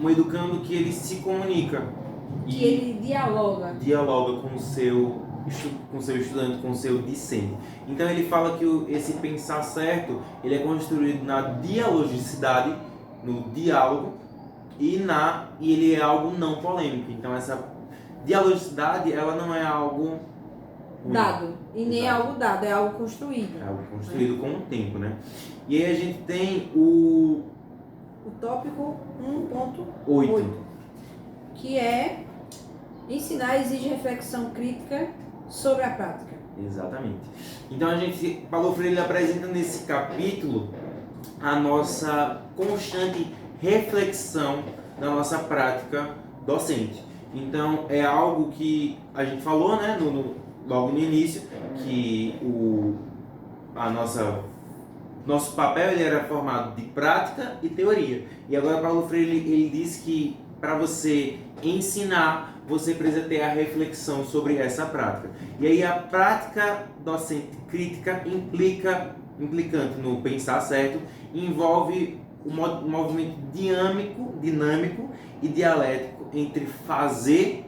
um educando que ele se comunica. Que ele dialoga com o seu estudante, com o seu discente. Então ele fala que esse pensar certo, ele é construído na dialogicidade, no diálogo, e ele é algo não polêmico. Então essa dialogicidade, ela não é algo dado, e nem é algo dado, é algo construído. É algo construído com o tempo, né? E aí a gente tem o tópico 1.8, que é ensinar exige reflexão crítica sobre a prática. Exatamente. Então Paulo Freire apresenta nesse capítulo a nossa constante reflexão da nossa prática docente. Então é algo que a gente falou, né, logo no início, que nosso papel ele era formado de prática e teoria. E agora Paulo Freire ele diz que para você ensinar, você precisa ter a reflexão sobre essa prática. E aí a prática docente crítica implicante no pensar certo, envolve um movimento dinâmico e dialético entre fazer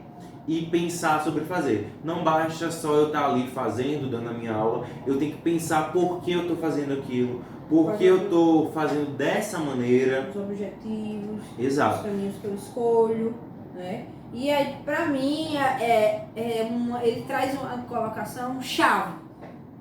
e pensar sobre fazer. Não basta só eu estar ali fazendo, dando a minha aula, eu tenho que pensar por que eu estou fazendo aquilo, por que eu estou fazendo dessa maneira. Os objetivos, Exato. os caminhos que eu escolho, né? E aí, para mim, ele traz uma colocação chave,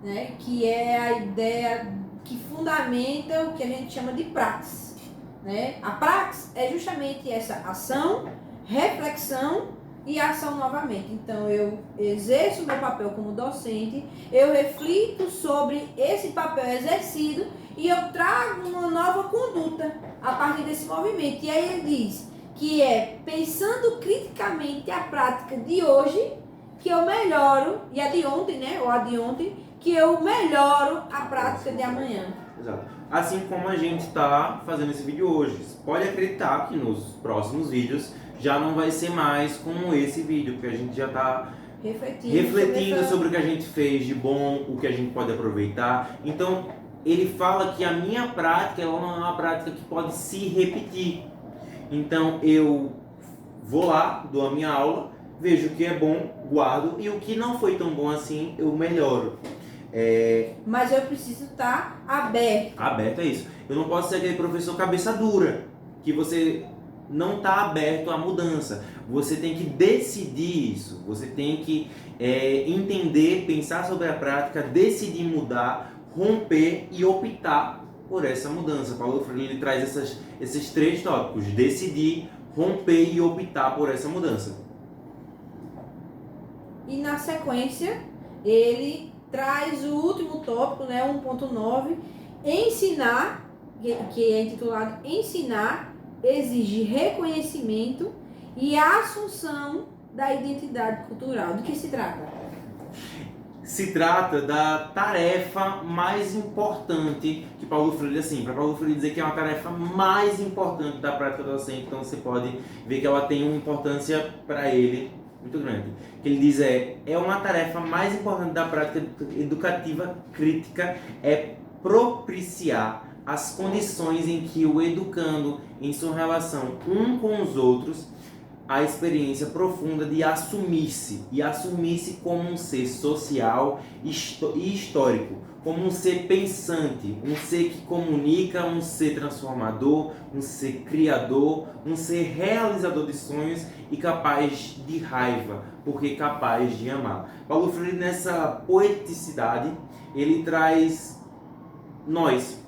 né? Que é a ideia que fundamenta o que a gente chama de praxis, né? A praxis é justamente essa ação, reflexão e ação novamente. Então, eu exerço o meu papel como docente, eu reflito sobre esse papel exercido e eu trago uma nova conduta a partir desse movimento. E aí ele diz que é pensando criticamente a prática de hoje que eu melhoro, e a de ontem, né, ou a de ontem, que eu melhoro a prática de amanhã. Exato. Assim como a gente está fazendo esse vídeo hoje. Pode acreditar que nos próximos vídeos já não vai ser mais como esse vídeo, porque a gente já está refletindo sobre o que a gente fez de bom, o que a gente pode aproveitar. Então, ele fala que a minha prática ela não é uma prática que pode se repetir. Então, eu vou lá, dou a minha aula, vejo o que é bom, guardo, e o que não foi tão bom assim, eu melhoro. Mas eu preciso estar aberto. Aberto é isso. Eu não posso ser aquele professor cabeça dura, que você não está aberto à mudança. Você tem que decidir isso. Você tem que entender, pensar sobre a prática, decidir mudar, romper e optar por essa mudança. Paulo Freire ele traz esses 3 tópicos: decidir, romper e optar por essa mudança. E na sequência, ele traz o último tópico, né, 1.9, ensinar, que é intitulado Ensinar exige reconhecimento e a assunção da identidade cultural. Do que se trata? Se trata da tarefa mais importante que Paulo Freire, assim, para Paulo Freire dizer que é uma tarefa mais importante da prática docente, então você pode ver que ela tem uma importância para ele muito grande. Que ele diz é uma tarefa mais importante da prática educativa crítica é propiciar as condições em que o educando, em sua relação um com os outros, a experiência profunda de assumir-se como um ser social e histórico, como um ser pensante, um ser que comunica, um ser transformador, um ser criador, um ser realizador de sonhos e capaz de raiva, porque capaz de amar. Paulo Freire, nessa poeticidade, ele traz nós,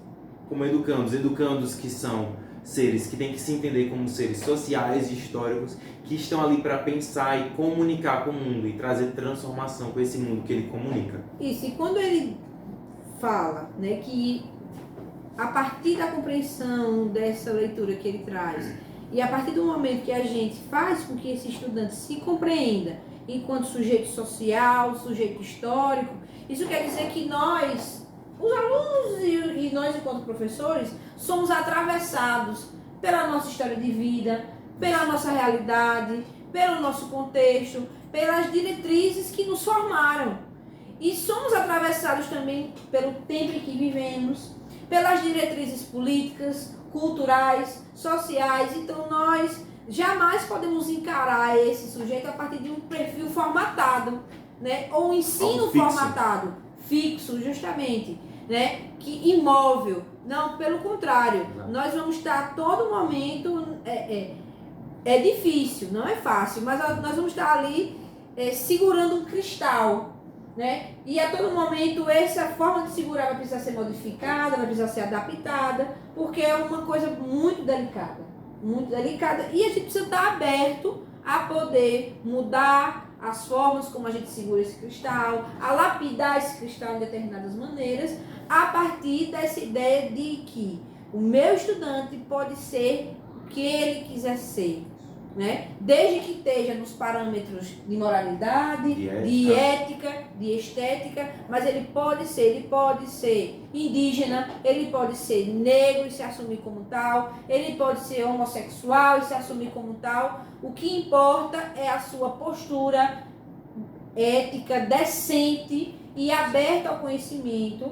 como educandos que são seres que têm que se entender como seres sociais e históricos, que estão ali para pensar e comunicar com o mundo e trazer transformação com esse mundo que ele comunica. Isso, e quando ele fala, né, que a partir da compreensão dessa leitura que ele traz, e a partir do momento que a gente faz com que esse estudante se compreenda enquanto sujeito social, sujeito histórico, isso quer dizer que nós, os alunos e nós enquanto professores, somos atravessados pela nossa história de vida, pela nossa realidade, pelo nosso contexto, pelas diretrizes que nos formaram. E somos atravessados também pelo tempo em que vivemos, pelas diretrizes políticas, culturais, sociais. Então nós jamais podemos encarar esse sujeito a partir de um perfil formatado, né? Ou um ensino formatado, fixo, justamente, né? Que imóvel. Não, pelo contrário. Não. Nós vamos estar a todo momento... É difícil, não é fácil, mas nós vamos estar ali segurando um cristal, né? E a todo momento essa forma de segurar vai precisar ser modificada, vai precisar ser adaptada, porque é uma coisa muito delicada, e a gente precisa estar aberto a poder mudar as formas como a gente segura esse cristal, a lapidar esse cristal em determinadas maneiras, a partir dessa ideia de que o meu estudante pode ser o que ele quiser ser, né? Desde que esteja nos parâmetros de moralidade, de ética, de estética, mas ele pode ser indígena, ele pode ser negro e se assumir como tal, ele pode ser homossexual e se assumir como tal. O que importa é a sua postura ética, decente e aberta ao conhecimento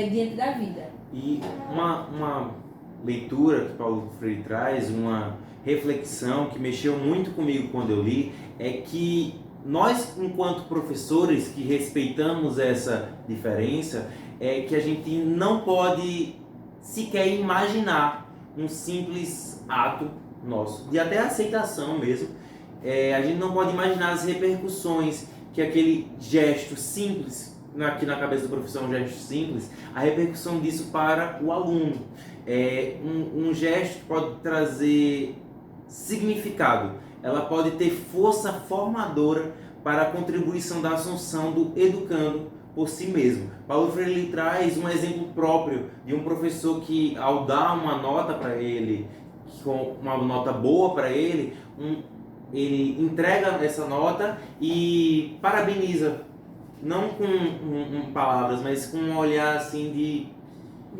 diante da vida. E uma leitura que Paulo Freire traz, uma reflexão que mexeu muito comigo quando eu li, é que nós, enquanto professores que respeitamos essa diferença, é que a gente não pode sequer imaginar um simples ato nosso, de até aceitação mesmo. A gente não pode imaginar as repercussões que aquele gesto simples, aqui na cabeça do professor um gesto simples, a repercussão disso para o aluno. Um gesto pode trazer significado, ela pode ter força formadora para a contribuição da assunção do educando por si mesmo. Paulo Freire traz um exemplo próprio de um professor que, ao dar uma nota para ele, com uma nota boa para ele, ele entrega essa nota e parabeniza, não com palavras, mas com um olhar assim de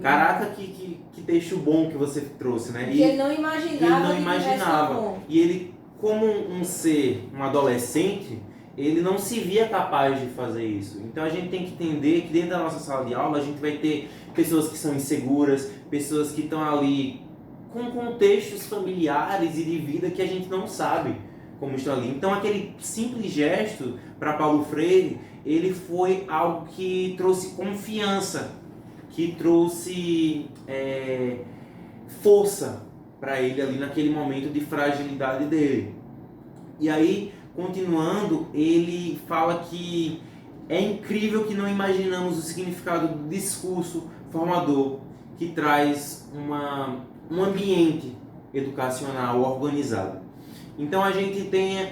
caraca, que texto bom que você trouxe, né? Que ele não imaginava. E ele, como um adolescente, ele não se via capaz de fazer isso. Então a gente tem que entender que dentro da nossa sala de aula a gente vai ter pessoas que são inseguras, pessoas que estão ali com contextos familiares e de vida que a gente não sabe como estão ali. Então aquele simples gesto para Paulo Freire, ele foi algo que trouxe confiança, que trouxe força para ele ali naquele momento de fragilidade dele. E aí, continuando, ele fala que é incrível que não imaginamos o significado do discurso formador que traz um ambiente educacional organizado. Então a gente tem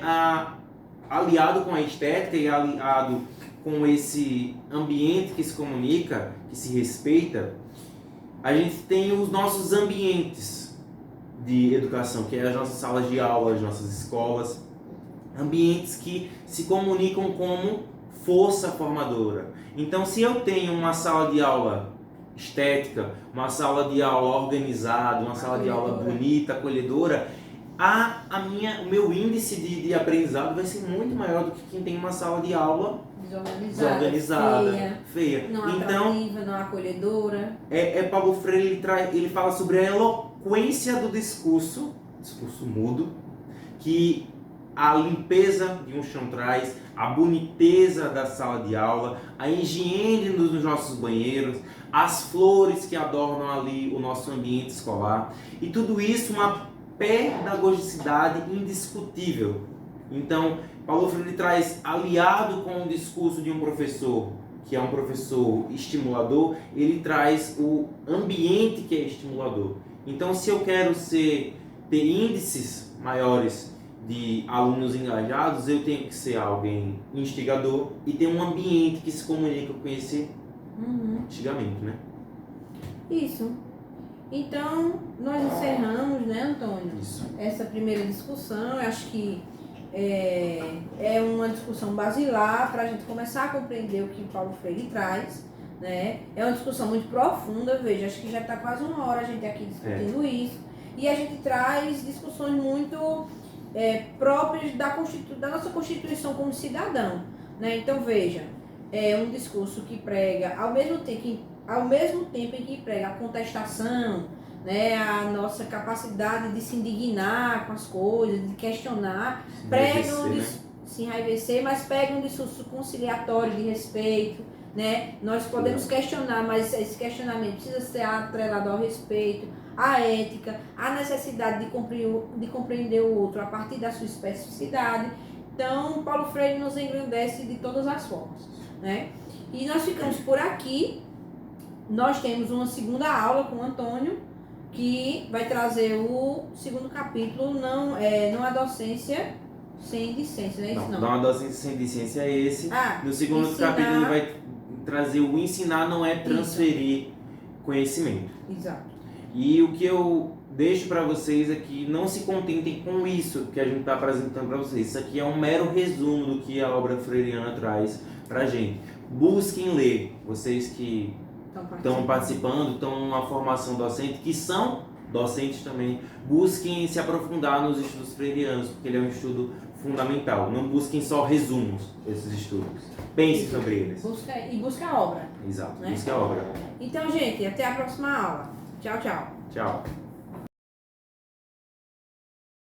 aliado com a estética e aliado com esse ambiente que se comunica, que se respeita, a gente tem os nossos ambientes de educação, que é as nossas salas de aula, as nossas escolas, ambientes que se comunicam como força formadora. Então, se eu tenho uma sala de aula estética, uma sala de aula organizada, uma sala de aula bonita, acolhedora, o meu índice de aprendizado vai ser muito maior do que quem tem uma sala de aula desorganizada, feia. Não atrativa, não acolhedora. Paulo Freire ele fala sobre a eloquência do discurso mudo, que a limpeza de um chão traz, a boniteza da sala de aula, a higiene nos nossos banheiros, as flores que adornam ali o nosso ambiente escolar, e tudo isso uma pedagogicidade indiscutível. Então, Paulo Freire traz, aliado com o discurso de um professor, que é um professor estimulador, ele traz o ambiente que é estimulador. Então, se eu quero ter índices maiores de alunos engajados, eu tenho que ser alguém instigador e ter um ambiente que se comunica com esse instigamento, né? Isso. Então, nós encerramos, né, Antônio? Isso. Essa primeira discussão. Eu acho que é uma discussão basilar para a gente começar a compreender o que Paulo Freire traz, né? É uma discussão muito profunda, veja, acho que já está quase uma hora a gente aqui discutindo isso, e a gente traz discussões muito próprias da nossa Constituição como cidadão, né? Então, veja, é um discurso que prega, ao mesmo tempo em que prega a contestação, né, a nossa capacidade de se indignar com as coisas, de questionar, se enraivecer, mas pega um discurso conciliatório de respeito, né? Nós podemos questionar, mas esse questionamento precisa ser atrelado ao respeito, à ética, à necessidade de compreender o outro a partir da sua especificidade. Então, Paulo Freire nos engrandece de todas as formas, né? E nós ficamos por aqui. Nós temos uma segunda aula com o Antônio, que vai trazer o segundo capítulo, não a docência sem discência, não é isso? Não a docência sem discência é esse. No segundo ensinar... capítulo ele vai trazer o ensinar não é transferir conhecimento. Exato. E o que eu deixo para vocês é que não se contentem com isso que a gente está apresentando para vocês. Isso aqui é um mero resumo do que a obra freiriana traz para a gente. Busquem ler, vocês que estão participando, estão numa formação docente, que são docentes também, busquem se aprofundar nos estudos freirianos, porque ele é um estudo fundamental. Não busquem só resumos desses estudos. Pensem sobre eles. Busca a obra. Exato, né? Busque a obra. Então, gente, até a próxima aula. Tchau, tchau. Tchau.